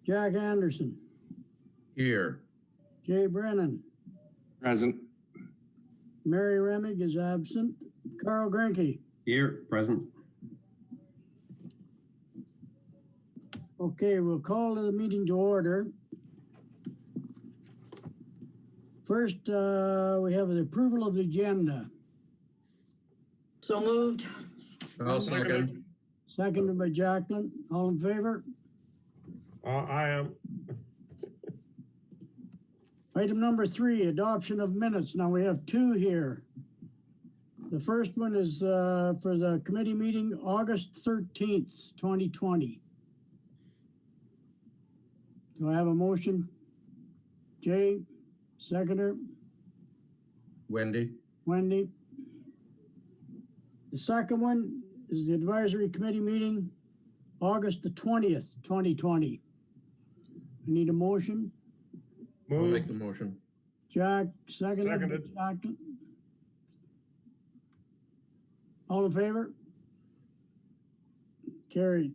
Jack Anderson. Here. Jay Brennan. Present. Mary Remig is absent. Carl Grinke. Here. Present. Okay, we'll call the meeting to order. First, we have the approval of the agenda. So moved. I'll second. Seconded by Jacqueline. All in favor? I am. Item number 3, adoption of minutes. Now we have 2 here. The first one is for the committee meeting, August 13th, 2020. Do I have a motion? Jay, seconder. Wendy. Wendy. The second one is the advisory committee meeting, August the 20th, 2020. I need a motion. I'll Move. make the motion. Jack, seconded. Jack. All in favor? Carried.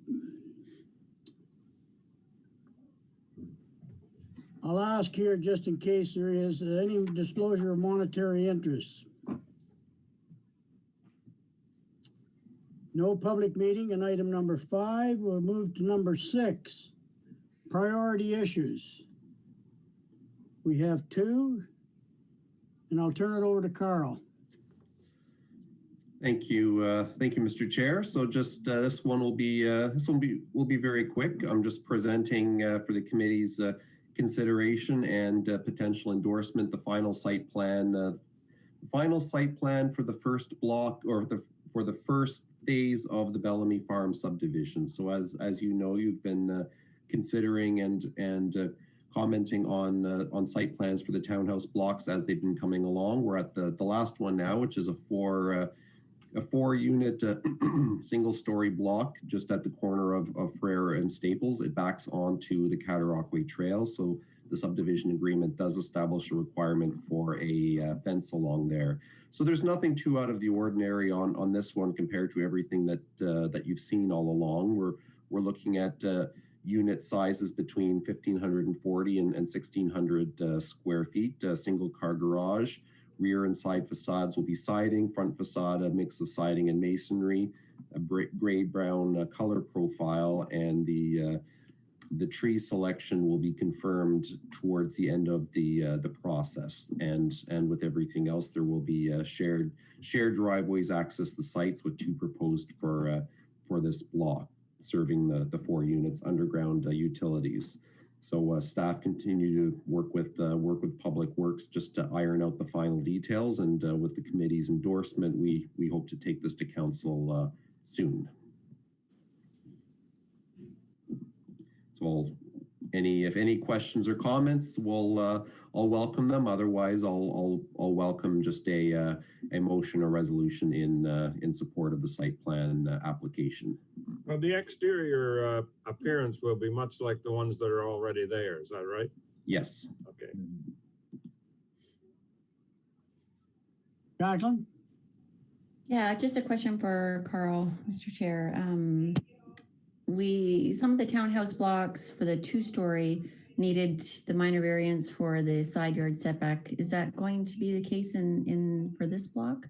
I'll ask here, just in case there is any disclosure of monetary interests. No public meeting. And item number 5, we'll move to number 6, priority issues. We have 2, and I'll turn it over to Carl. Thank you, Mr. Chair. So just this one will be very quick. I'm just presenting for the committee's consideration and potential endorsement the final site plan. For the first block, or for the first phase of the Bellamy Farm subdivision. So as you know, you've been considering and commenting on site plans for the townhouse blocks as they've been coming along. We're at the last one now, which is a 4-unit single-story block just at the corner of Frere and Staples. It backs onto the Cataraqui Trail, so the subdivision agreement does establish a requirement for a fence along there. So there's nothing too out of the ordinary on this one compared to everything that you've seen all along. We're looking at unit sizes between 1,540 and 1,600 square feet, single car garage. Rear and side facades will be siding, front facade a mix of siding and masonry, a gray brown color profile, and the tree selection will be confirmed towards the end of the process. And with everything else, there will be shared driveways access the sites, with 2 proposed for this block, serving the 4 units underground utilities. So staff continue to work with Public Works just to iron out the final details, and with the committee's endorsement, we hope to take this to council soon. So if any questions or comments, I'll welcome them. Otherwise, I'll welcome just a motion or resolution in support of the site plan application. Well, the exterior appearance will be much like the ones that are already there. Is that right? Yes. Okay. Jacqueline? Yeah, just a question for Carl, Mr. Chair. Some of the townhouse blocks for the 2-story needed the minor variance for the side yard setback. Is that going to be the case for this block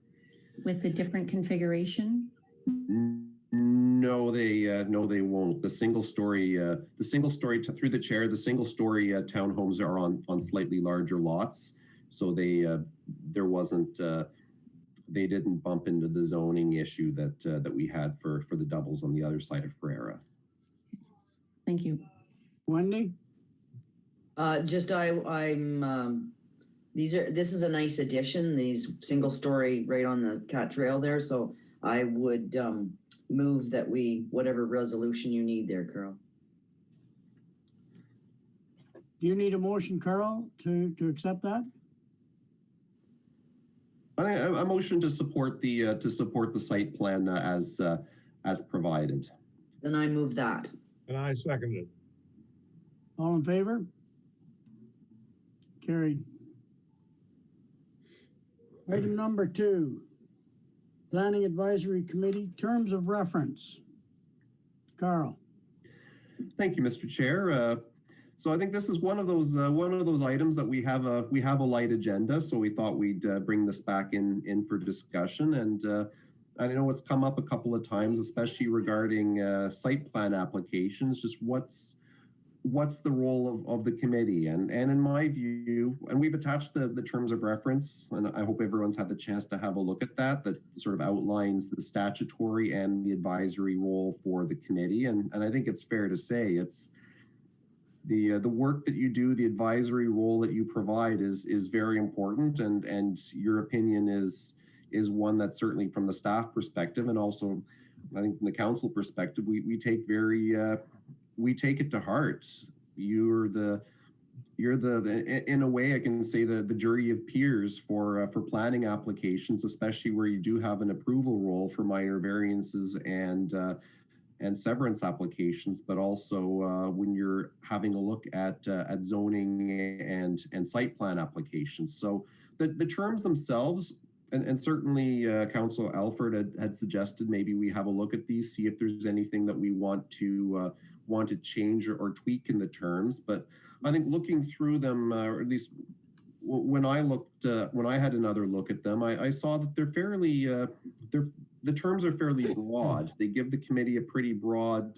with the different configuration? No, they won't. The single story through the chair, the single story townhomes are on slightly larger lots, so they didn't bump into the zoning issue that we had for the doubles on the other side of Ferreira. Thank you. Wendy? This is a nice addition, these single story right on the Cat Trail there. So I would move that whatever resolution you need there, Carl. Do you need a motion, Carl, to accept that? A motion to support the site plan as provided. Then I move that. And I second it. All in favor? Carried. Item number 2, Planning Advisory Committee, terms of reference. Carl. Thank you, Mr. Chair. So I think this is one of those items that we have a light agenda. So we thought we'd bring this back in for discussion. And I know it's come up a couple of times, especially regarding site plan applications. Just what's the role of the committee? And in my view, and we've attached the terms of reference, and I hope everyone's had the chance to have a look at that sort of outlines the statutory and the advisory role for the committee. And I think it's fair to say it's the work that you do, the advisory role that you provide is very important, and your opinion is one that certainly from the staff perspective, and also I think from the council perspective, we take we take it to heart. You're in a way I can say the jury of peers for planning applications, especially where you do have an approval role for minor variances and severance applications, but also when you're having a look at zoning and site plan applications. So the terms themselves, and certainly Councillor Alford had suggested maybe we have a look at these, see if there's anything that we want to change or tweak in the terms. But I think looking through them, or at least when I had another look at them, I saw that they're fairly the terms are fairly broad. They give the committee a pretty broad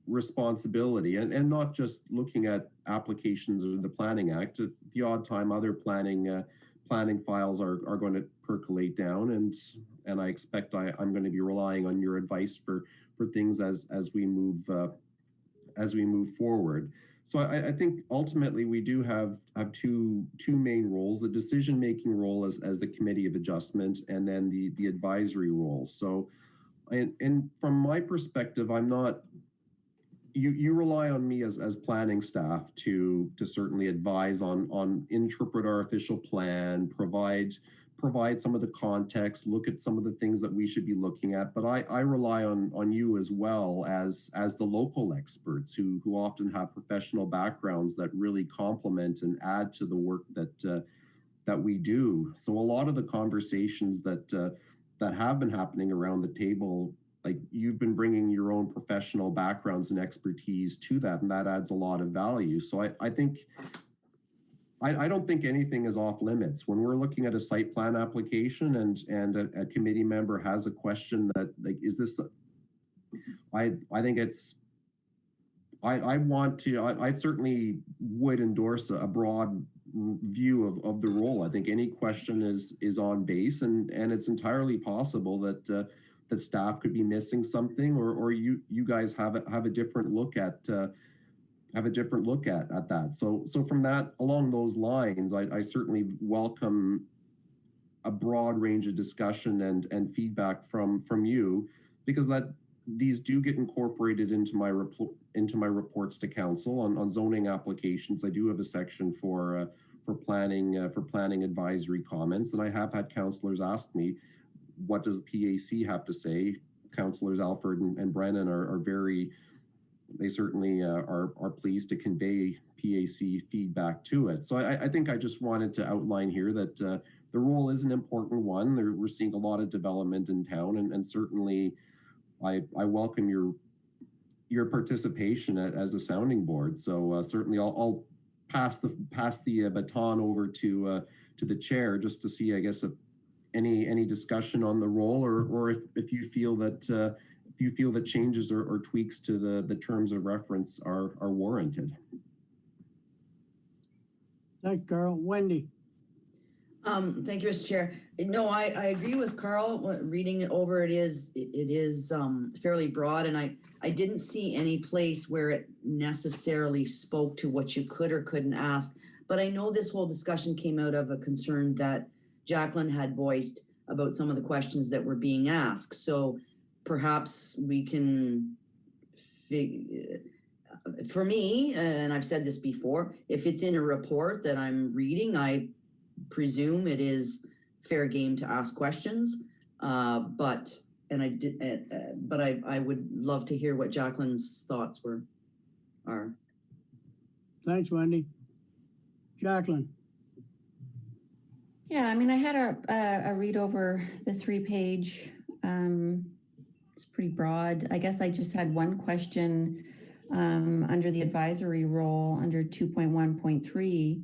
responsibility, and not just looking at applications of the Planning Act. At the odd time, other planning files are going to percolate down, and I expect I'm going to be relying on your advice for things as we move forward. So I think ultimately we do have two main roles: the decision-making role as the Committee of Adjustment, and then the advisory role. So, and from my perspective, I'm not. You rely on me as planning staff to certainly advise on interpret our official plan, provide some of the context, look at some of the things that we should be looking at. But I rely on you as well as the local experts who often have professional backgrounds that really complement and add to the work that we do. So a lot of the conversations that have been happening around the table, like you've been bringing your own professional backgrounds and expertise to that, and that adds a lot of value. So I think I don't think anything is off limits when we're looking at a site plan application and a committee member has a question that, like, is this? I think it's. I certainly would endorse a broad view of the role. I think any question is on base, and it's entirely possible that that staff could be missing something, or you guys have a different look at. Have a different look at that. So from that, along those lines, I certainly welcome a broad range of discussion and feedback from you, because these do get incorporated into my reports to council on zoning applications. I do have a section for planning advisory comments, and I have had councillors ask me, what does PAC have to say? Councillors Alford and Brennan are very. They certainly are pleased to convey PAC feedback to it. So I think I just wanted to outline here that the role is an important one. We're seeing a lot of development in town, and certainly I welcome your participation as a sounding board. So certainly I'll pass the baton over to the chair just to see, I guess, if any discussion on the role, or if you feel that. If you feel that changes or tweaks to the terms of reference are warranted. Thank you, Carl. Wendy. Thank you, Mr. Chair. No, I agree with Carl. Reading it over, it is fairly broad, and I didn't see any place where it necessarily spoke to what you could or couldn't ask. But I know this whole discussion came out of a concern that Jacqueline had voiced about some of the questions that were being asked. So perhaps we can, for me, and I've said this before, if it's in a report that I'm reading, I presume it is fair game to ask questions. But I would love to hear what Jacqueline's thoughts are. Thanks, Wendy. Jacqueline. Yeah, I mean, I had a read over the 3-page. It's pretty broad. I guess I just had one question. under the advisory role under 2.1.3.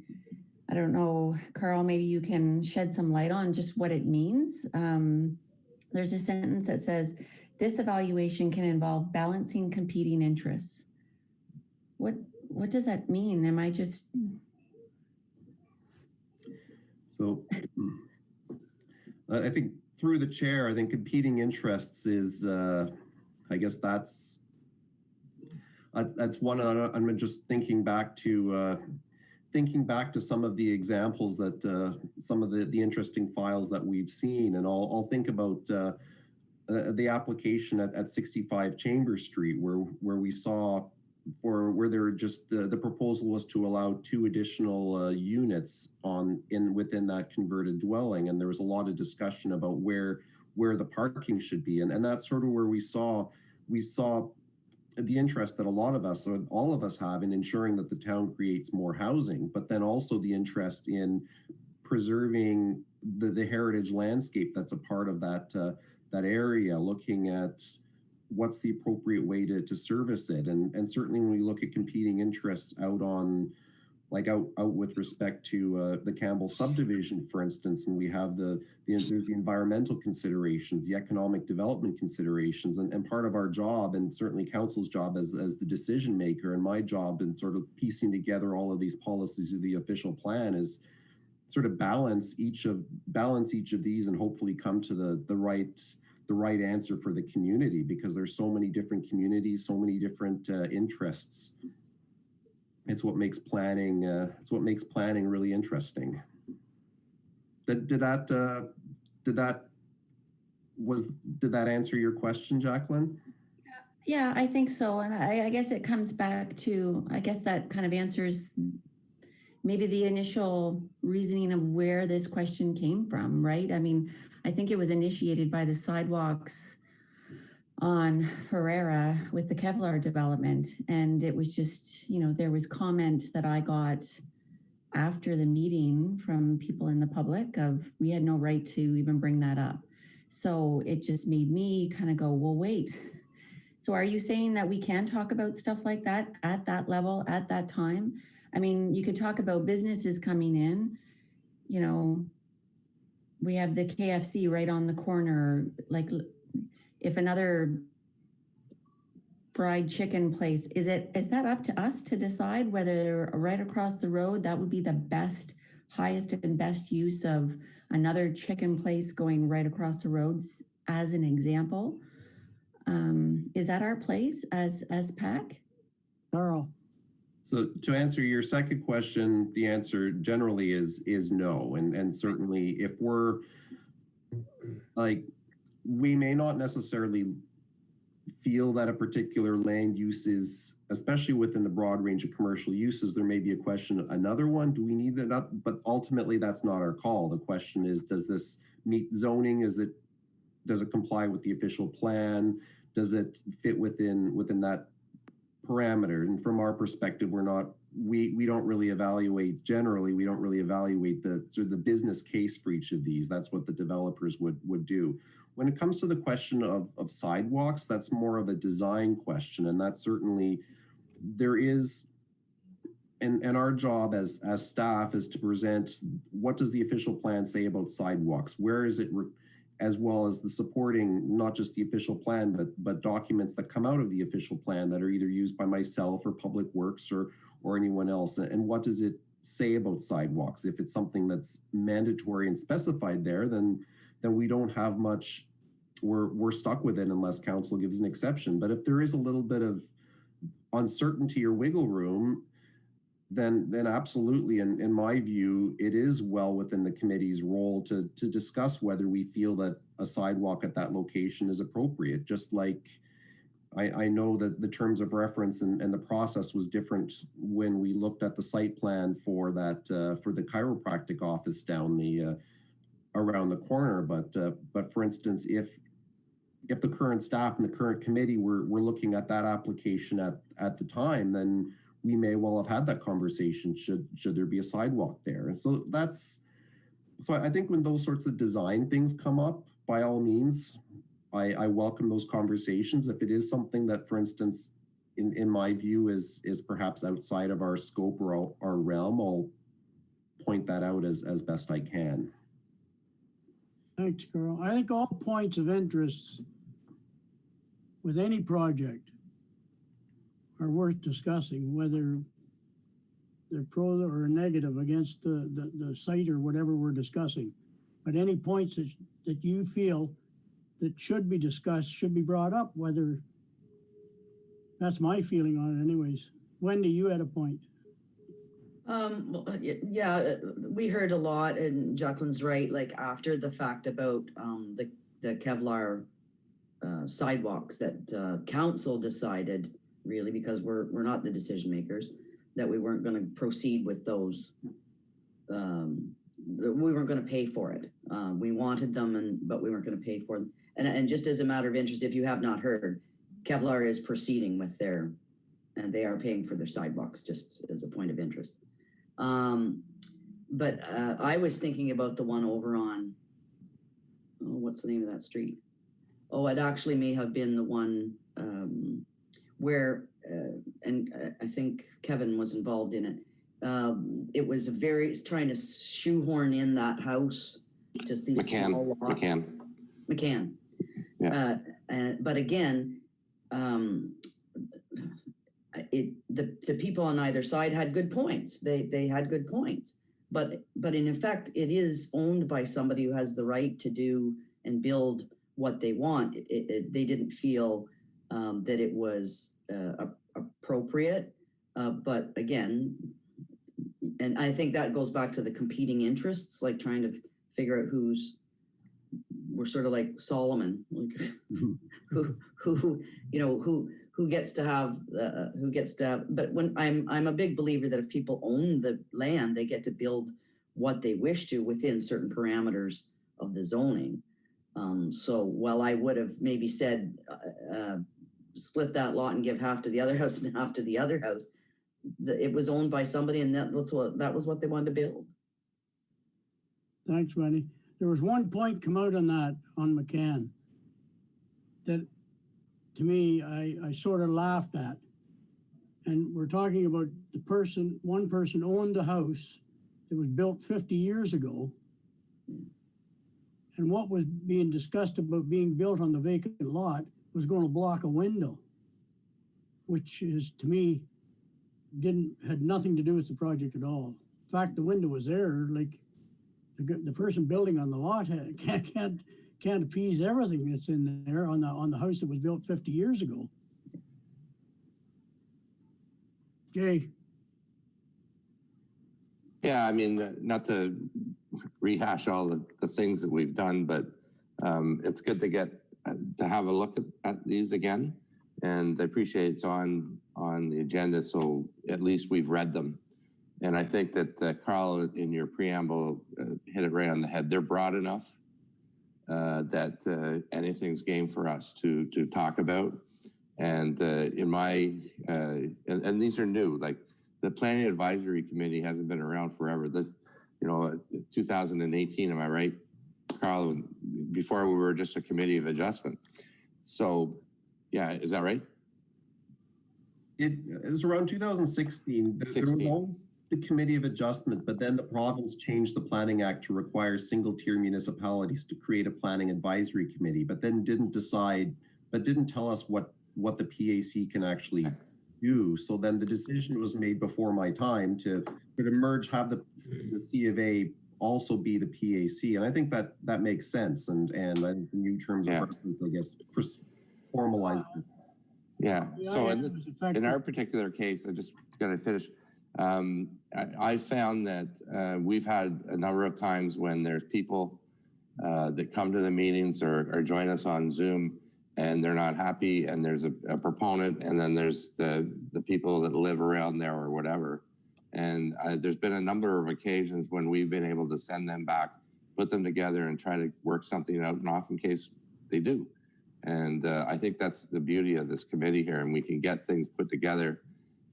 I don't know, Carl, maybe you can shed some light on just what it means. There's a sentence that says, this evaluation can involve balancing competing interests. What does that mean? Am I just... So I think through the chair, I think competing interests is, I guess that's one. I'm just thinking back to some of the examples that some of the interesting files that we've seen, and I'll think about the application at 65 Chambers Street, where we saw where there just the proposal was to allow 2 additional units within that converted dwelling, and there was a lot of discussion about where the parking should be, and that's sort of where we saw the interest that a lot of us, or all of us, have in ensuring that the town creates more housing, but then also the interest in preserving the heritage landscape that's a part of that area, looking at what's the appropriate way to service it. And certainly when we look at competing interests out with respect to the Campbell subdivision, for instance, and we have there's the environmental considerations, the economic development considerations, and part of our job, and certainly council's job as the decision maker, and my job in sort of piecing together all of these policies of the official plan, is sort of balance each of these and hopefully come to the right answer for the community, because there's so many different communities, so many different interests. It's what makes planning really interesting. Did that answer your question, Jacqueline? Yeah, I think so. And I guess it comes back to, I guess that kind of answers maybe the initial reasoning of where this question came from, right? I mean, I think it was initiated by the sidewalks on Ferreira with the Kevlar development. And it was just, there was comment that I got after the meeting from people in the public of, we had no right to even bring that up. So it just made me kind of go, well, wait. So are you saying that we can talk about stuff like that at that level, at that time? I mean, you could talk about businesses coming in, we have the KFC right on the corner. Like, if another fried chicken place, is that up to us to decide whether right across the road, that would be the highest and best use of another chicken place going right across the roads, as an example? Is that our place as PAC? Carl. So to answer your second question, the answer generally is no. And certainly if we're we may not necessarily feel that a particular land use is, especially within the broad range of commercial uses, there may be a question, another one, do we need that? But ultimately that's not our call. The question is, does this meet zoning? Does it comply with the official plan? Does it fit within that parameter? And from our perspective, we don't really evaluate the business case for each of these. That's what the developers would do. When it comes to the question of sidewalks, that's more of a design question, and that certainly there is, and our job as staff is to present what does the official plan say about sidewalks, where is it, as well as the supporting, not just the official plan, but documents that come out of the official plan that are either used by myself or Public Works or anyone else. And what does it say about sidewalks? If it's something that's mandatory and specified there, then we don't have much, we're stuck with it unless council gives an exception. But if there is a little bit of uncertainty or wiggle room, then absolutely, in my view, it is well within the committee's role to discuss whether we feel that a sidewalk at that location is appropriate. Just like I know that the terms of reference and the process was different when we looked at the site plan for that for the chiropractic office down the around the corner. But for instance, if the current staff and the current committee were looking at that application at the time, then we may well have had that conversation, should there be a sidewalk there. And so I think when those sorts of design things come up, by all means, I welcome those conversations. If it is something that, for instance, in my view, is perhaps outside of our scope or our realm, I'll point that out as best I can. Thanks, Carl. I think all points of interest with any project are worth discussing, whether they're pro or negative against the site or whatever we're discussing. But any points that you feel that should be discussed should be brought up, whether that's my feeling on it anyways. Wendy, you had a point. Yeah, we heard a lot, and Jacqueline's right, like after the fact about the Kevlar sidewalks that council decided, really, because we're not the decision makers, that we weren't going to proceed with those. We weren't going to pay for it. We wanted them, but we weren't going to pay for them. And just as a matter of interest, if you have not heard, Kevlar is proceeding with and they are paying for their sidewalks, just as a point of interest. But I was thinking about the one over on, what's the name of that street? Oh, it actually may have been the one where, and I think Kevin was involved in it. It was trying to shoehorn in that house, just these small lots. McCann. Yeah. But again, the people on either side had good points. They had good points, but in effect, it is owned by somebody who has the right to do and build what they want. They didn't feel that it was appropriate, but again, and I think that goes back to the competing interests, like trying to figure out we're sort of like Solomon, like who gets to have, but when I'm a big believer that if people own the land, they get to build what they wish to within certain parameters of the zoning. So while I would have maybe said, split that lot and give half to the other house and half to the other house, it was owned by somebody, and that was what they wanted to build. Thanks, Wendy. There was one point come out on McCann that to me, I sort of laughed at. And we're talking about one person owned a house that was built 50 years ago. And what was being discussed about being built on the vacant lot was going to block a window, which is, to me, had nothing to do with the project at all. In fact, the window was there, like the person building on the lot can't appease everything that's in there on the house that was built 50 years ago. Jay. Yeah, I mean, not to rehash all the things that we've done, but it's good to have a look at these again. And I appreciate it's on the agenda, so at least we've read them. And I think that Carl, in your preamble, hit it right on the head. They're broad enough that anything's game for us to talk about. And and these are new, like the Planning Advisory Committee hasn't been around forever. 2018, am I right, Carl? Before we were just a committee of adjustment. So, yeah, is that right? It was around 2016. There was always the Committee of Adjustment, but then the province changed the Planning Act to require single-tier municipalities to create a Planning Advisory Committee, but then didn't tell us what the PAC can actually do. So then the decision was made before my time to merge, have the C of A also be the PAC, and I think that makes sense. And in new terms of reference, I guess, formalize it. Yeah. So in our particular case, I just got to finish. I found that we've had a number of times when there's people that come to the meetings or join us on Zoom, and they're not happy, and there's a proponent, and then there's the people that live around there or whatever. And there's been a number of occasions when we've been able to send them back, put them together, and try to work something out, and off in case they do. And I think that's the beauty of this committee here, and we can get things put together.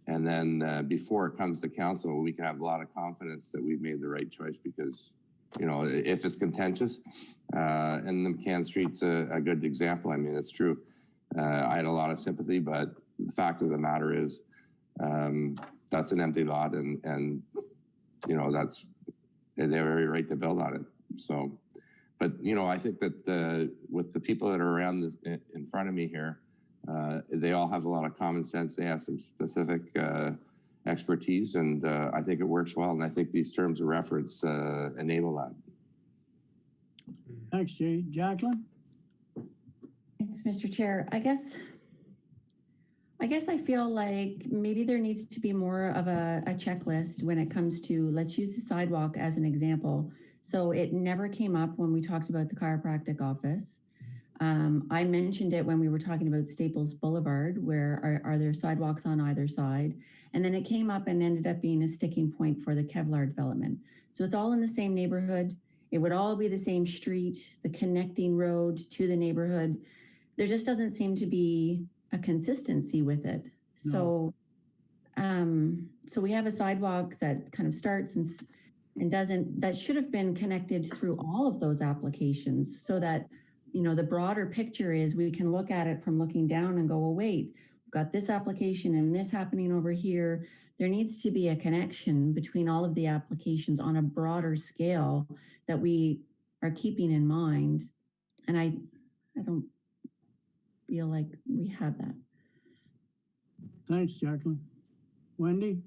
And then before it comes to council, we can have a lot of confidence that we've made the right choice, because, if it's contentious, and the McCann Street's a good example. I mean, it's true. I had a lot of sympathy, but the fact of the matter is, that's an empty lot, and you know, they have every right to build on it. So, but you know, I think that with the people that are around this in front of me here, they all have a lot of common sense. They have some specific expertise, and I think it works well. And I think these terms of reference enable that. Thanks, Jay. Jacqueline? Thanks, Mr. Chair. I guess I feel like maybe there needs to be more of a checklist when it comes to, let's use the sidewalk as an example. So it never came up when we talked about the chiropractic office. I mentioned it when we were talking about Staples Boulevard, where are there sidewalks on either side? And then it came up and ended up being a sticking point for the Kevlar development. So it's all in the same neighborhood. It would all be the same street, the connecting road to the neighborhood. There just doesn't seem to be a consistency with it. No. So we have a sidewalk that kind of starts and doesn't, that should have been connected through all of those applications, so that, you know, the broader picture is we can look at it from looking down and go, well, wait, we've got this application and this happening over here. There needs to be a connection between all of the applications on a broader scale that we are keeping in mind. And I don't feel like we have that. Thanks, Jacqueline. Wendy?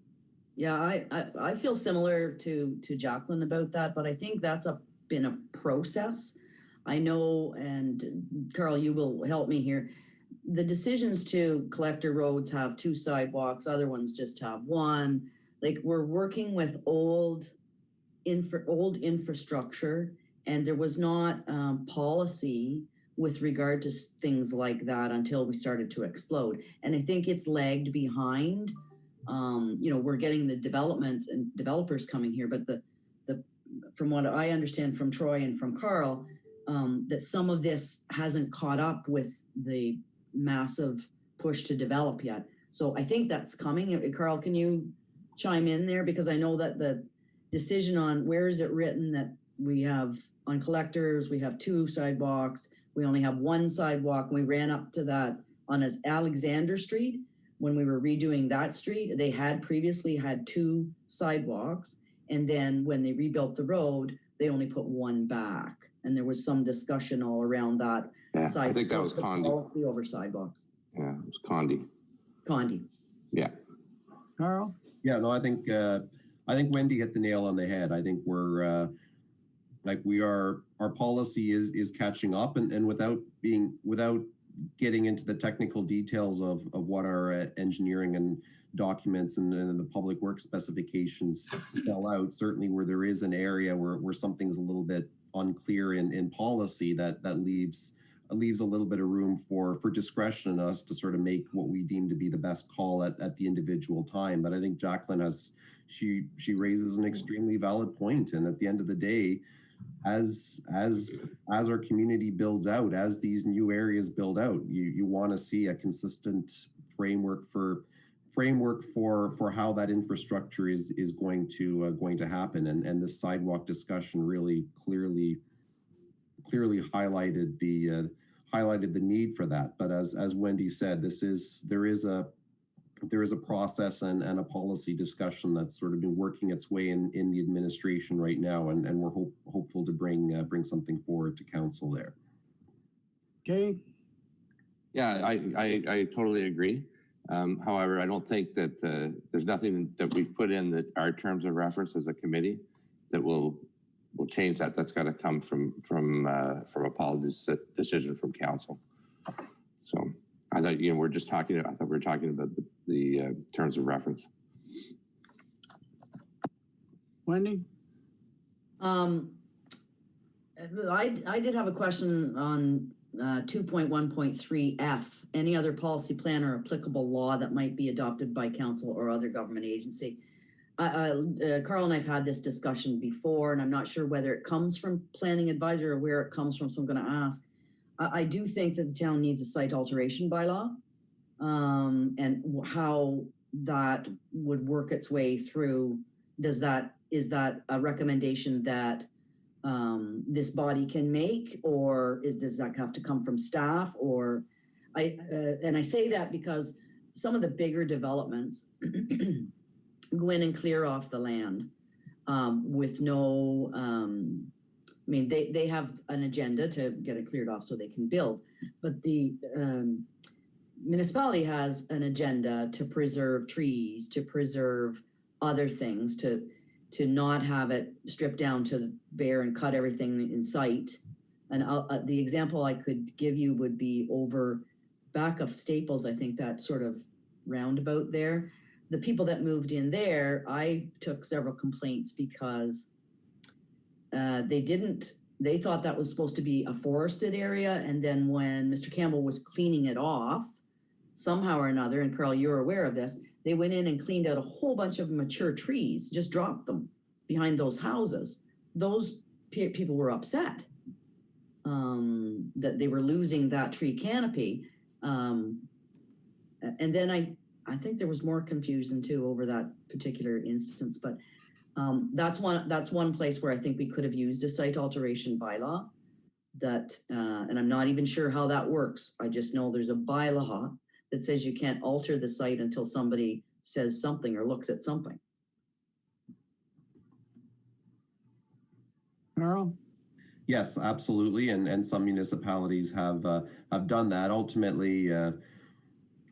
Yeah, I feel similar to Jacqueline about that, but I think that's been a process. I know, and Carl, you will help me here. The decisions to collector roads have 2 sidewalks, other ones just have 1. Like, we're working with old infrastructure, and there was not policy with regard to things like that until we started to explode. And I think it's lagged behind. You know, we're getting the development and developers coming here, but the from what I understand from Troy and from Carl, that some of this hasn't caught up with the massive push to develop yet. So I think that's coming. Carl, can you chime in there? Because I know that the decision on where is it written that we have on collectors, we have 2 sidewalks, we only have 1 sidewalk. And we ran up to that on Alexander Street. When we were redoing that street, they had previously had 2 sidewalks. And then when they rebuilt the road, they only put 1 back. And there was some discussion all around that. Yeah, I think that was Condi. Policy over sidewalks. Yeah, it was Condi. Condi. Yeah. Carl? Yeah, no, I think Wendy hit the nail on the head. I think we're our policy is catching up, and without getting into the technical details of what our engineering and documents and the public works specifications spell out, certainly where there is an area where something's a little bit unclear in policy, that leaves a little bit of room for discretion in us to sort of make what we deem to be the best call at the individual time. But I think Jacqueline she raises an extremely valid point, and at the end of the day, as our community builds out, as these new areas build out, you want to see a consistent framework for how that infrastructure is going to happen, and this sidewalk discussion really clearly highlighted the need for that. But as Wendy said, there is a process and a policy discussion that's sort of been working its way in the administration right now, and we're hopeful to bring something forward to council there. Okay. Yeah, I totally agree. However, I don't think that there's nothing that we've put in that our terms of reference as a committee that will change that. That's got to come from a policy decision from council. So I thought, you know, I thought we were talking about the terms of reference. Wendy? I did have a question on 2.1.3F, any other policy plan or applicable law that might be adopted by council or other government agency. Carl and I've had this discussion before, and I'm not sure whether it comes from planning advisor or where it comes from, so I'm going to ask. I do think that the town needs a site alteration bylaw, and how that would work its way through. Is that a recommendation that this body can make, or does that have to come from staff? Or and I say that because some of the bigger developments go in and clear off the land with no, I mean, they have an agenda to get it cleared off so they can build, but the municipality has an agenda to preserve trees, to preserve other things, to not have it stripped down to bare and cut everything in sight. And the example I could give you would be over back of Staples, I think that sort of roundabout there. The people that moved in there, I took several complaints because they thought that was supposed to be a forested area. And then when Mr. Campbell was cleaning it off, somehow or another, and Carl, you're aware of this, they went in and cleaned out a whole bunch of mature trees, just dropped them behind those houses. Those people were upset that they were losing that tree canopy. And then I think there was more confusion too over that particular instance, but that's one place where I think we could have used a site alteration bylaw that, and I'm not even sure how that works. I just know there's a bylaw that says you can't alter the site until somebody says something or looks at something. Carl? Yes, absolutely. And some municipalities have done that. Ultimately,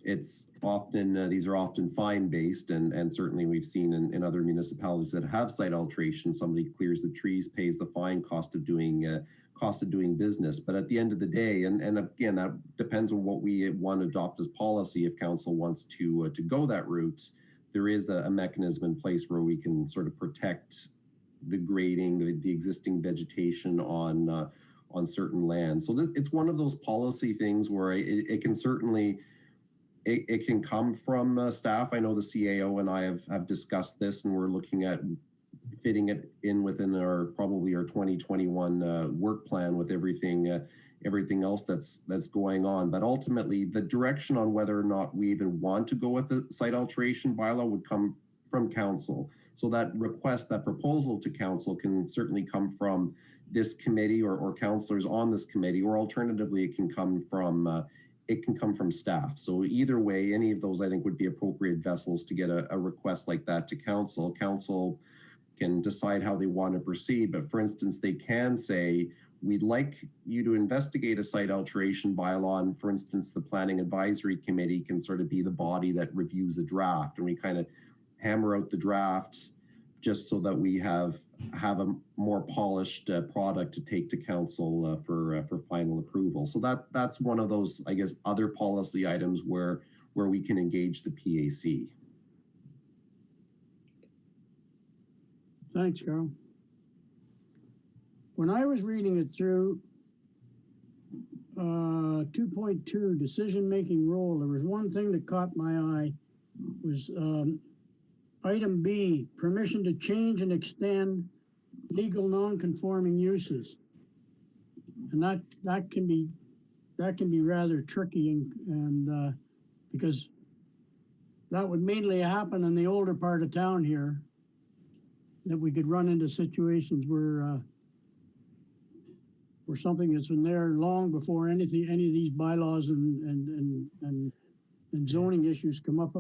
it's often, these are often fine-based, and certainly we've seen in other municipalities that have site alteration, somebody clears the trees, pays the fine, cost of doing business. But at the end of the day, and again, that depends on what we want to adopt as policy. If council wants to go that route, there is a mechanism in place where we can sort of protect the grading, the existing vegetation on certain lands. So it's one of those policy things where it can certainly, it can come from staff. I know the CAO and I have discussed this, and we're looking at fitting it in within probably our 2021 work plan with everything else that's going on. But ultimately, the direction on whether or not we even want to go with the site alteration bylaw would come from council. So that request, that proposal to council can certainly come from this committee or councillors on this committee, or alternatively, it can come from staff. So either way, any of those I think would be appropriate vessels to get a request like that to council. Council can decide how they want to proceed, but for instance, they can say, we'd like you to investigate a site alteration bylaw, and for instance, the Planning Advisory Committee can sort of be the body that reviews a draft, and we kind of hammer out the draft just so that we have a more polished product to take to council for final approval. So that's one of those, I guess, other policy items where we can engage the PAC. Thanks, Carl. When I was reading it through, 2.2 decision-making role, there was one thing that caught my eye, was item B, permission to change and extend legal non-conforming uses. And that can be rather tricky, and because that would mainly happen in the older part of town here, that we could run into situations where something that's been there long before any of these bylaws and zoning issues come up.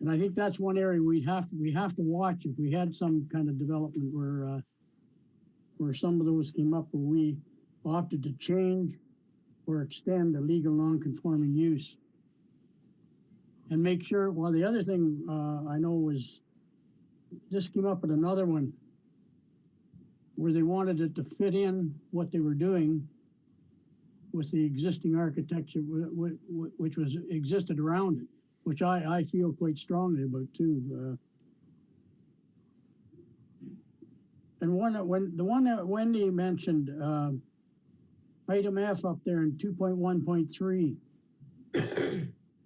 And I think that's one area we have to watch if we had some kind of development where some of those came up, where we opted to change or extend a legal non-conforming use. And make sure, well, the other thing I know was, this came up with another one where they wanted it to fit in what they were doing with the existing architecture, which existed around it, which I feel quite strongly about too. And the one that Wendy mentioned, item F up there in 2.1.3,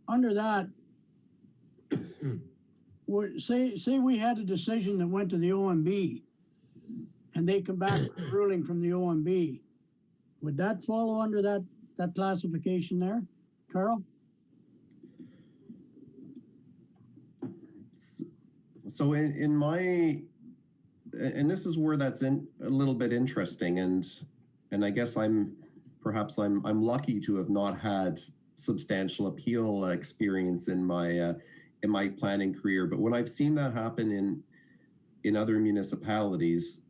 under that, say we had a decision that went to the OMB and they come back with a ruling from the OMB, would that fall under that classification there, Carl? So in my, and this is where that's a little bit interesting, and I guess I'm lucky to have not had substantial appeal experience in my planning career, but when I've seen that happen in other municipalities,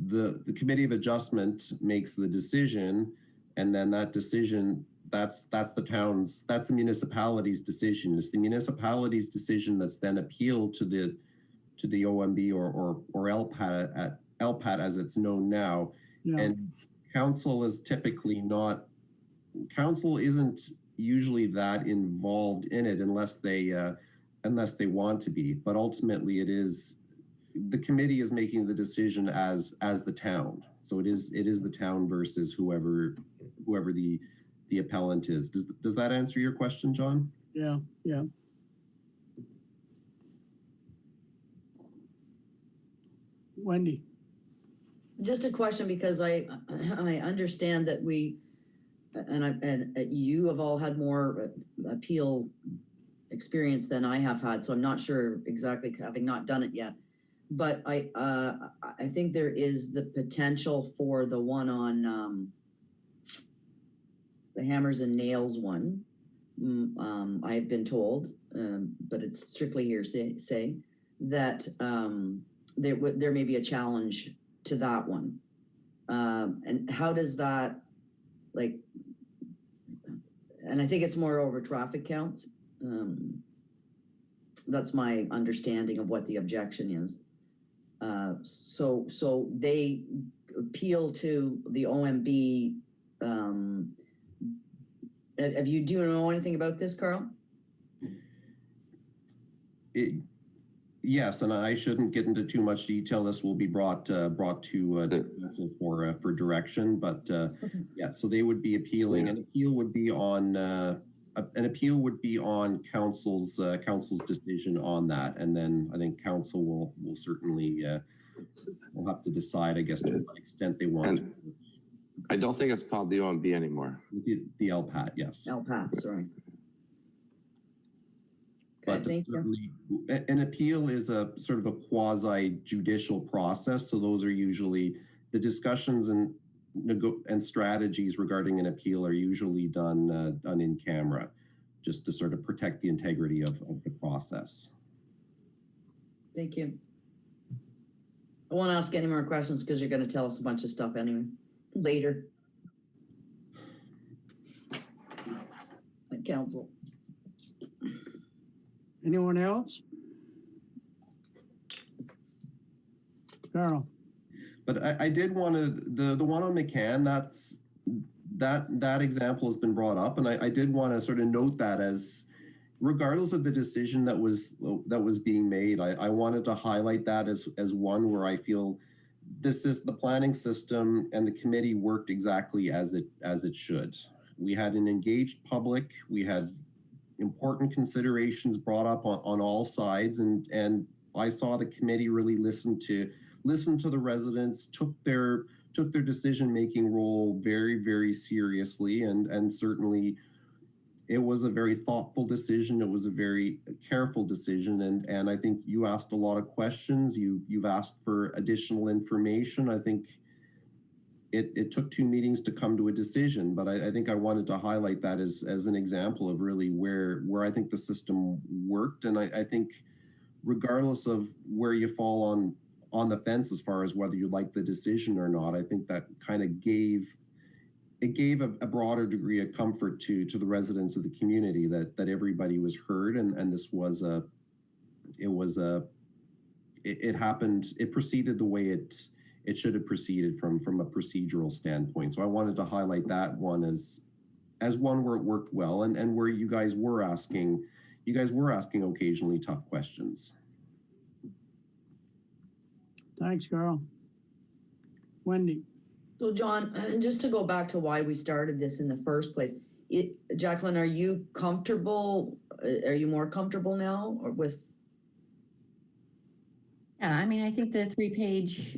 the committee of adjustment makes the decision, and then that decision, that's the municipality's decision. It's the municipality's decision that's then appealed to the OMB or LPAT as it's known now. Yeah. And council isn't usually that involved in it unless they want to be. But ultimately, the committee is making the decision as the town. So it is the town versus whoever the appellant is. Does that answer your question, John? Yeah. Wendy. Just a question, because I understand that we, and you have all had more appeal experience than I have had, so I'm not sure exactly, having not done it yet. But I think there is the potential for the one on the hammers and nails one. I have been told, but it's strictly hearsay, that there may be a challenge to that one. And how does that, like, and I think it's more over traffic counts. That's my understanding of what the objection is. So they appeal to the OMB. Do you know anything about this, Carl? Yes, and I shouldn't get into too much detail. This will be brought to council for direction. But yeah, so they would be appealing. An appeal would be on council's decision on that, and then I think council will certainly will have to decide, I guess, to what extent they want to. I don't think it's called the OMB anymore. The LPAT, yes. LPAT, sorry. But certainly, an appeal is a sort of a quasi-judicial process. So those are usually the discussions and strategies regarding an appeal are usually done in camera, just to sort of protect the integrity of the process. Thank you. I won't ask any more questions because you're going to tell us a bunch of stuff anyway later. At council. Anyone else? Carl. But I did want to, the one on McCann, that example has been brought up, and I did want to sort of note that as, regardless of the decision that was being made, I wanted to highlight that as one where I feel this is the planning system and the committee worked exactly as it should. We had an engaged public, we had important considerations brought up on all sides, and I saw the committee really listen to the residents, took their decision-making role very, very seriously, and certainly it was a very thoughtful decision. It was a very careful decision, and I think you asked a lot of questions. You've asked for additional information. I think it took 2 meetings to come to a decision, but I think I wanted to highlight that as an example of really where I think the system worked, and I think regardless of where you fall on the fence as far as whether you like the decision or not, I think that kind of gave a broader degree of comfort to the residents of the community that everybody was heard, and this was it happened. It proceeded the way it should have proceeded from a procedural standpoint. So I wanted to highlight that one as one where it worked well, and where you guys were asking occasionally tough questions. Thanks, Carl. Wendy. So John, just to go back to why we started this in the first place, Jacqueline, are you comfortable? Are you more comfortable now or with? Yeah, I mean, I think the 3-page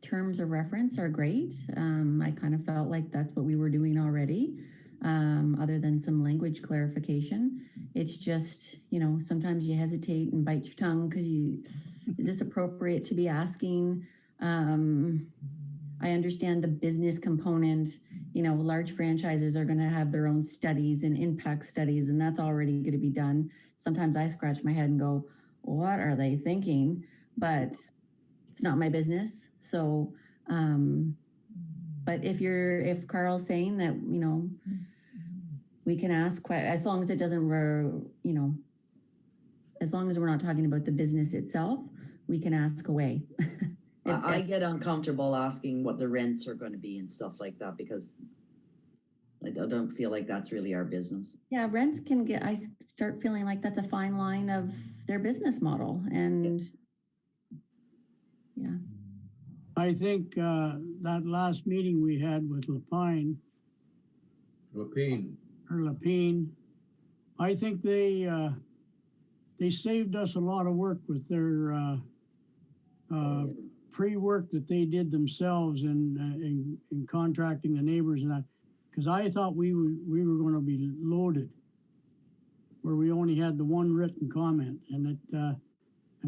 terms of reference are great. I kind of felt like that's what we were doing already, other than some language clarification. It's just, sometimes you hesitate and bite your tongue because is this appropriate to be asking? I understand the business component you know, large franchises are going to have their own studies and impact studies, and that's already going to be done. Sometimes I scratch my head and go, what are they thinking? But it's not my business. So, but if Carl's saying that, you know, we can ask, as long as it doesn't, you know, as long as we're not talking about the business itself, we can ask away. I get uncomfortable asking what the rents are going to be and stuff like that because I don't feel like that's really our business. Yeah, rents can get, I start feeling like that's a fine line of their business model. And yeah. I think that last meeting we had with Lapine, I think they saved us a lot of work with their pre-work that they did themselves in contracting the neighbors and that, because I thought we were going to be loaded, where we only had the one written comment, and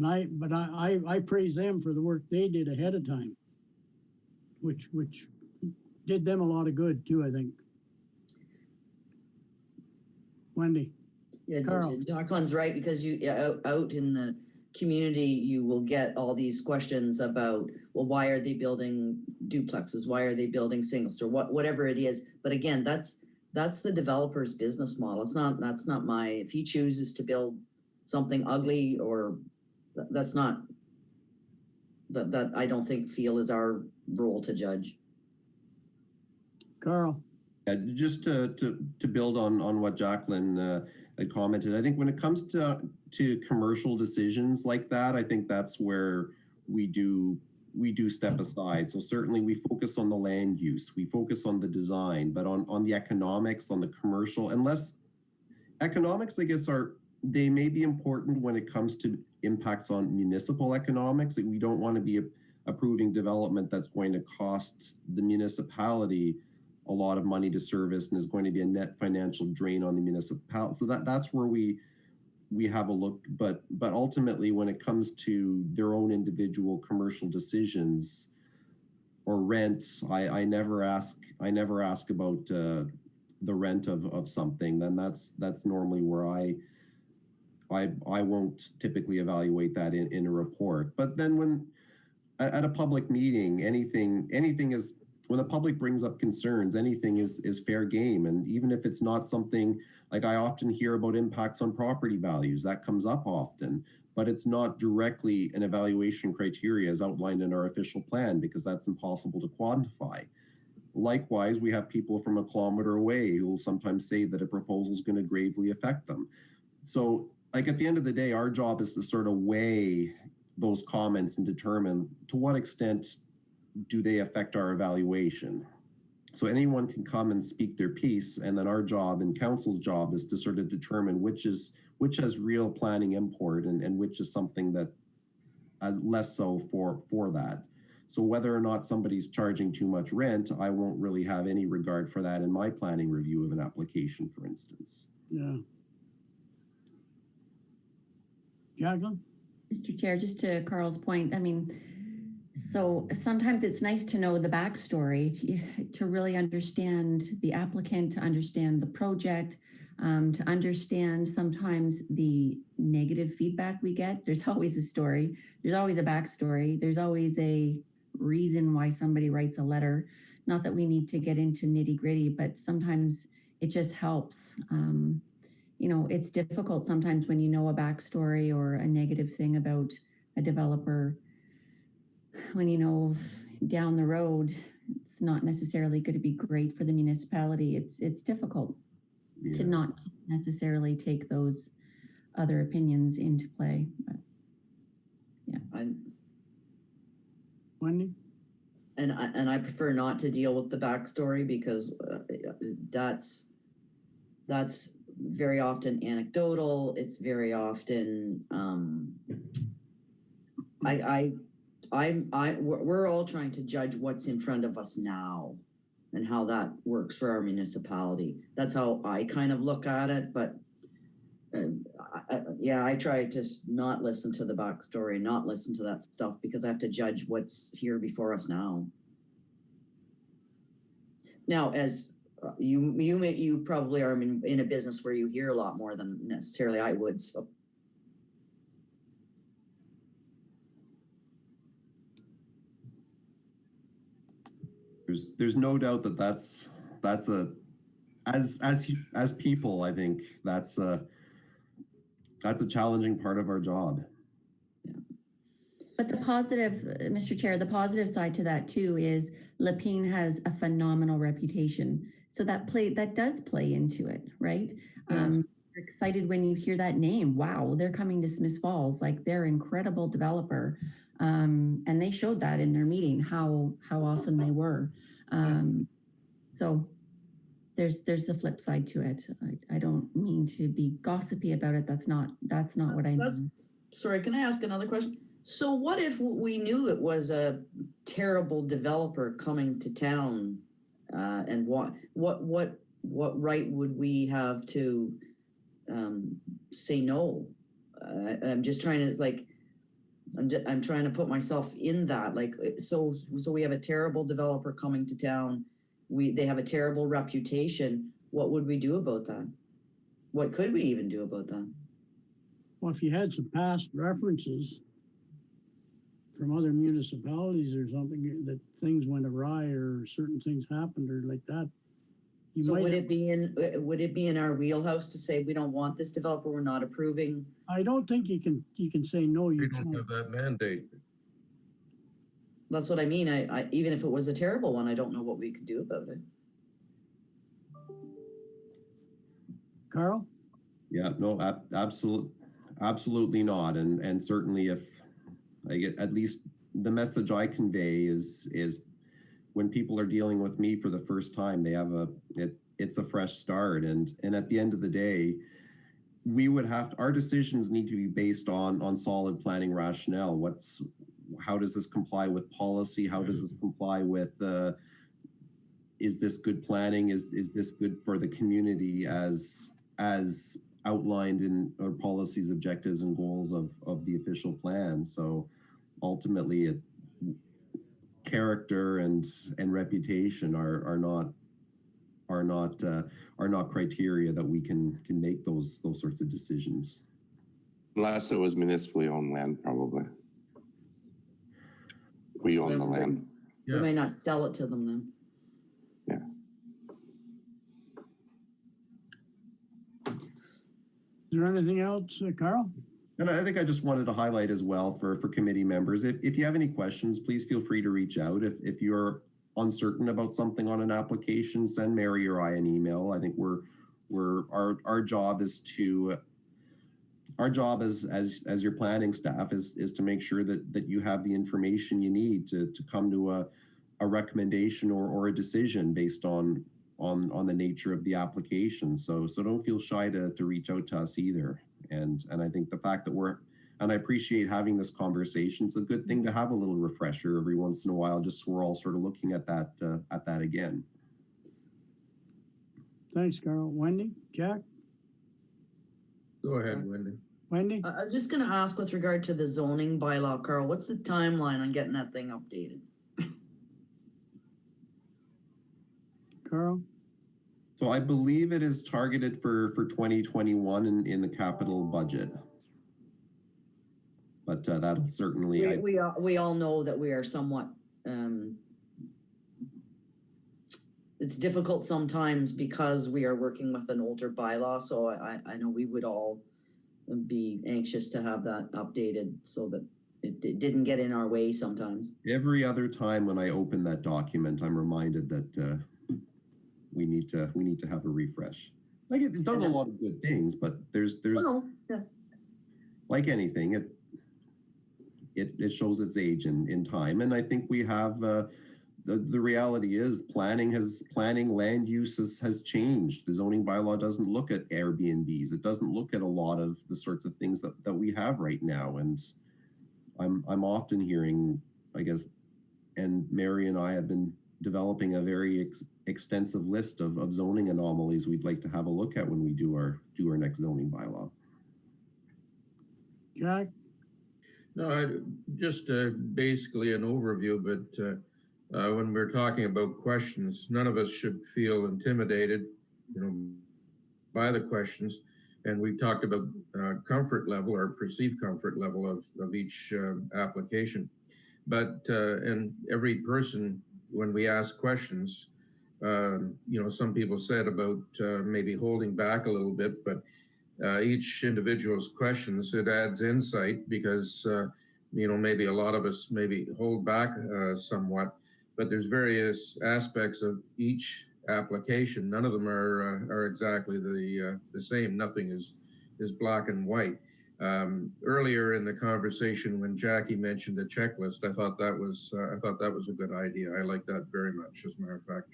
I praise them for the work they did ahead of time, which did them a lot of good too, I think. Wendy. Yeah, Carl. Jacqueline's right, because you out in the community, you will get all these questions about, well, why are they building duplexes? Why are they building single store? Whatever it is. But again, that's the developer's business model. That's not my, if he chooses to build something ugly, or that's not, that I don't think feel is our role to judge. Carl. Just to build on what Jacqueline had commented, I think when it comes to commercial decisions like that, I think that's where we do step aside. So certainly we focus on the land use, we focus on the design, but on the economics, on the commercial, unless economics, I guess, they may be important when it comes to impacts on municipal economics. Like, we don't want to be approving development that's going to cost the municipality a lot of money to service and is going to be a net financial drain on the municipality. So that's where we have a look. But ultimately, when it comes to their own individual commercial decisions or rents, I never ask about the rent of something. Then that's normally where I won't typically evaluate that in a report. But then when at a public meeting, anything is, when the public brings up concerns, anything is fair game. And even if it's not something, like, I often hear about impacts on property values, that comes up often, but it's not directly an evaluation criteria as outlined in our official plan, because that's impossible to quantify. Likewise, we have people from a kilometer away who will sometimes say that a proposal is going to gravely affect them. So, like, at the end of the day, our job is to sort of weigh those comments and determine to what extent do they affect our evaluation. So anyone can come and speak their piece, and then our job and council's job is to sort of determine which has real planning import and which is something that has less so for that. So whether or not somebody's charging too much rent, I won't really have any regard for that in my planning review of an application, for instance. Yeah. Jacqueline? Mr. Chair, just to Carl's point, I mean, so sometimes it's nice to know the backstory, to really understand the applicant, to understand the project, to understand sometimes the negative feedback we get. There's always a story. There's always a backstory. There's always a reason why somebody writes a letter. Not that we need to get into nitty gritty, but sometimes it just helps. You know, it's difficult sometimes when you know a backstory or a negative thing about a developer. When you know down the road, it's not necessarily going to be great for the municipality. It's difficult to not necessarily take those other opinions into play. But, yeah. Wendy? And I prefer not to deal with the backstory, because that's very often anecdotal. It's very often we're all trying to judge what's in front of us now and how that works for our municipality. That's how I kind of look at it. But I try to not listen to the backstory, not listen to that stuff, because I have to judge what's here before us now. Now, as you probably are in a business where you hear a lot more than necessarily I would. So There's no doubt that that's a as people, I think that's a challenging part of our job. But the positive, Mr. Chair, the positive side to that too is Lapine has a phenomenal reputation. So that does play into it, right? You're excited when you hear that name. Wow, they're coming to Smiths Falls. Like, they're an incredible developer. And they showed that in their meeting, how awesome they were. So there's the flip side to it. I don't mean to be gossipy about it. That's not what I mean. Sorry, can I ask another question? So what if we knew it was a terrible developer coming to town, and what right would we have to say no? I'm just trying to I'm trying to put myself in that. Like, so we have a terrible developer coming to town. They have a terrible reputation. What would we do about that? What could we even do about that? Well, if you had some past references from other municipalities or something, that things went awry or certain things happened or like that. So would it be in our wheelhouse to say we don't want this developer, we're not approving? I don't think you can say no. We don't have that mandate. That's what I mean. I even if it was a terrible one, I don't know what we could do about it. Carl? Yeah, no, absolutely not. And certainly if I get, at least the message I convey is when people are dealing with me for the first time, they have it's a fresh start. And at the end of the day, we would have our decisions need to be based on solid planning rationale. How does this comply with policy? How does this comply with, is this good planning? Is this good for the community as outlined in our policies, objectives, and goals of the official plan? So ultimately, character and reputation are not criteria that we can make those sorts of decisions. Unless it was municipally owned land, probably. We own the land. We may not sell it to them then. Is there anything else, Carl? And I think I just wanted to highlight as well for committee members, if you have any questions, please feel free to reach out. If you're uncertain about something on an application, send Mary or I an email. I think our job as your planning staff is to make sure that you have the information you need to come to a recommendation or a decision based on the nature of the application. So don't feel shy to reach out to us either. And I think the fact that I appreciate having this conversation. It's a good thing to have a little refresher every once in a while, just so we're all sort of looking at that again. Thanks, Carl. Wendy, Jack? Go ahead, Wendy. Wendy? I was just going to ask with regard to the zoning bylaw, Carl, what's the timeline on getting that thing updated? Carl? So I believe it is targeted for 2021 in the capital budget. But that'll certainly... We all know that we are somewhat... it's difficult sometimes because we are working with an older bylaw. So I know we would all be anxious to have that updated so that it didn't get in our way sometimes. Every other time when I open that document, I'm reminded that we need to have a refresh. Like it does a lot of good things, but there's like anything, it shows its age in time. And I think we have the reality is planning land use has changed. The zoning bylaw doesn't look at Airbnbs. It doesn't look at a lot of the sorts of things that we have right now. And I'm often hearing, I guess, and Mary and I have been developing a very extensive list of zoning anomalies we'd like to have a look at when we do our next zoning bylaw. Jack? No, just basically an overview, but when we're talking about questions, none of us should feel intimidated, by the questions. And we've talked about comfort level or perceived comfort level of each application. But and every person, when we ask questions, some people said about maybe holding back a little bit, but each individual's questions, it adds insight because, maybe a lot of us maybe hold back somewhat, but there's various aspects of each application. None of them are exactly the same. Nothing is black and white. Earlier in the conversation, when Jackie mentioned a checklist, I thought that was a good idea. I like that very much, as a matter of fact.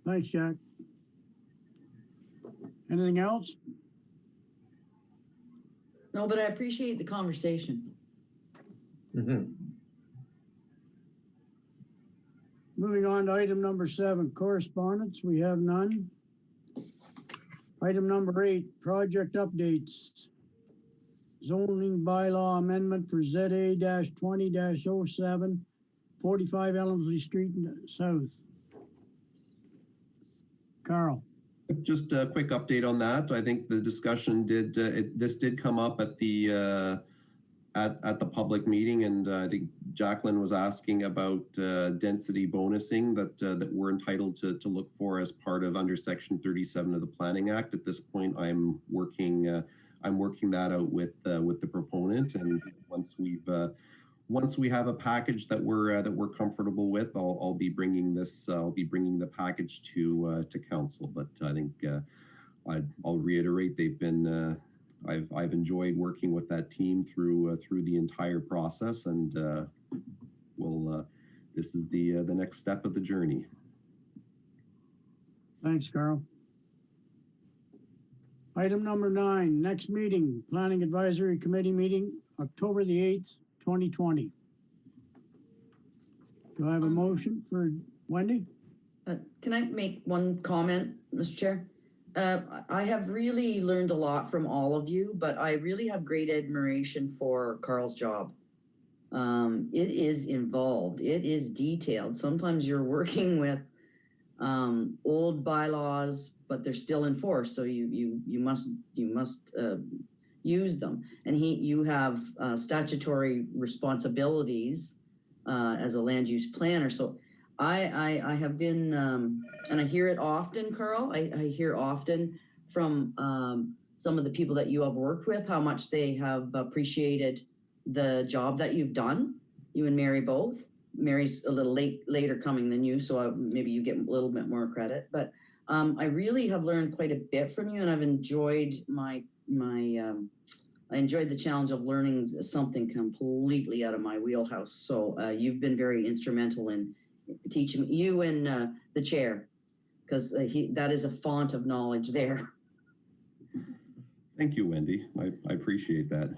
Thanks, Jack. Anything else? No, but I appreciate the conversation. Mm-hmm. Moving on to item number 7, correspondence. We have none. Item number 8, project updates. Zoning bylaw amendment for ZA-20-07, 45 Elmsley Street South. Carl. Just a quick update on that. I think the discussion this did come up at the at the public meeting, and I think Jacqueline was asking about density bonusing that we're entitled to look for as part of under Section 37 of the Planning Act. At this point, I'm working that out with the proponent, and once we have a package that we're comfortable with, I'll be bringing the package to council. But I think I'll reiterate, they've been I've enjoyed working with that team through the entire process, and this is the next step of the journey. Thanks, Carl. Item number 9, next meeting, Planning Advisory Committee meeting, October the 8th, 2020. Do I have a motion for Wendy? Can I make one comment, Mr. Chair? I have really learned a lot from all of you, but I really have great admiration for Carl's job. It is involved. It is detailed. Sometimes you're working with old bylaws, but they're still in force, so you must use them. And you have statutory responsibilities as a land use planner. So I have been, and I hear it often, Carl. I hear often from some of the people that you have worked with how much they have appreciated the job that you've done. You and Mary both. Mary's a little later coming than you, so maybe you get a little bit more credit. But I really have learned quite a bit from you, and I've enjoyed I enjoyed the challenge of learning something completely out of my wheelhouse. So you've been very instrumental in teaching you and the chair, because that is a font of knowledge there. Thank you, Wendy. I appreciate that.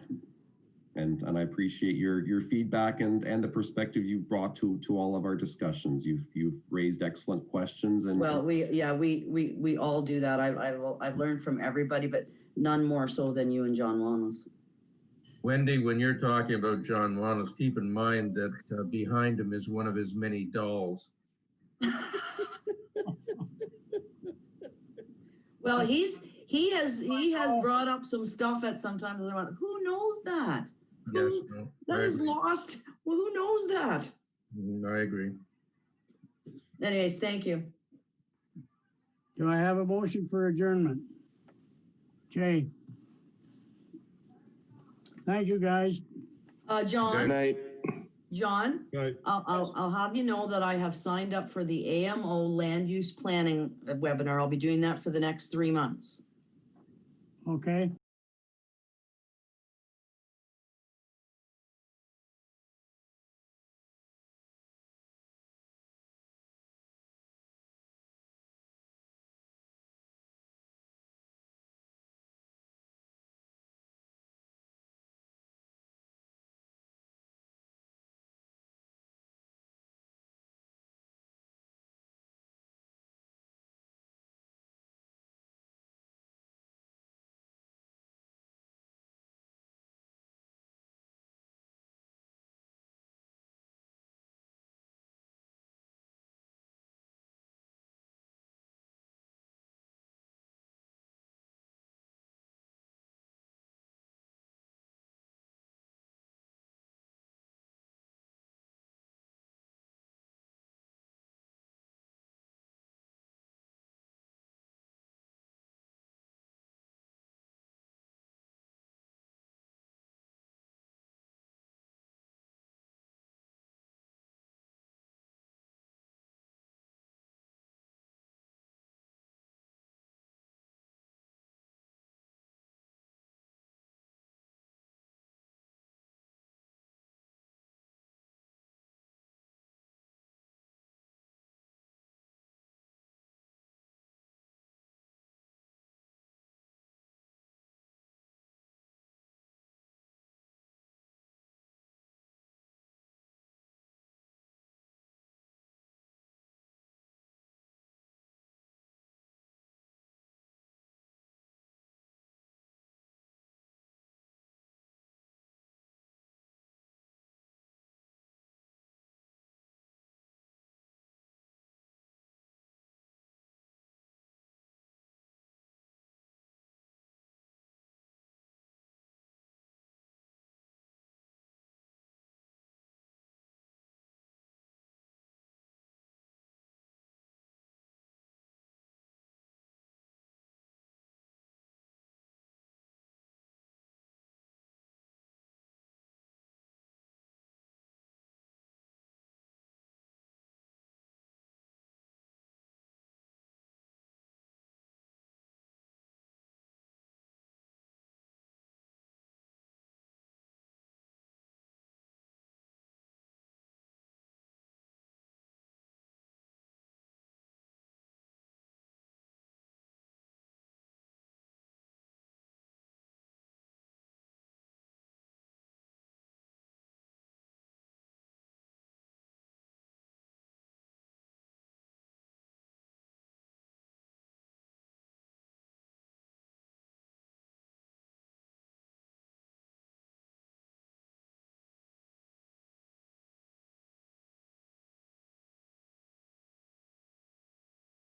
And I appreciate your feedback and the perspective you've brought to all of our discussions. You've raised excellent questions. And well, we all do that. I've learned from everybody, but none more so than you and John Wallace. Wendy, when you're talking about John Wallace, keep in mind that behind him is one of his many dolls. Well, he has brought up some stuff at sometimes. I went, who knows that? Yes, That is lost. Well, who knows that? I agree. Anyways, thank you. Do I have a motion for adjournment? Jay. Thank you, guys. John. Good night. John, Right. I'll have you know that I have signed up for the AMO land use planning webinar. I'll be doing that for the next 3 months. Okay.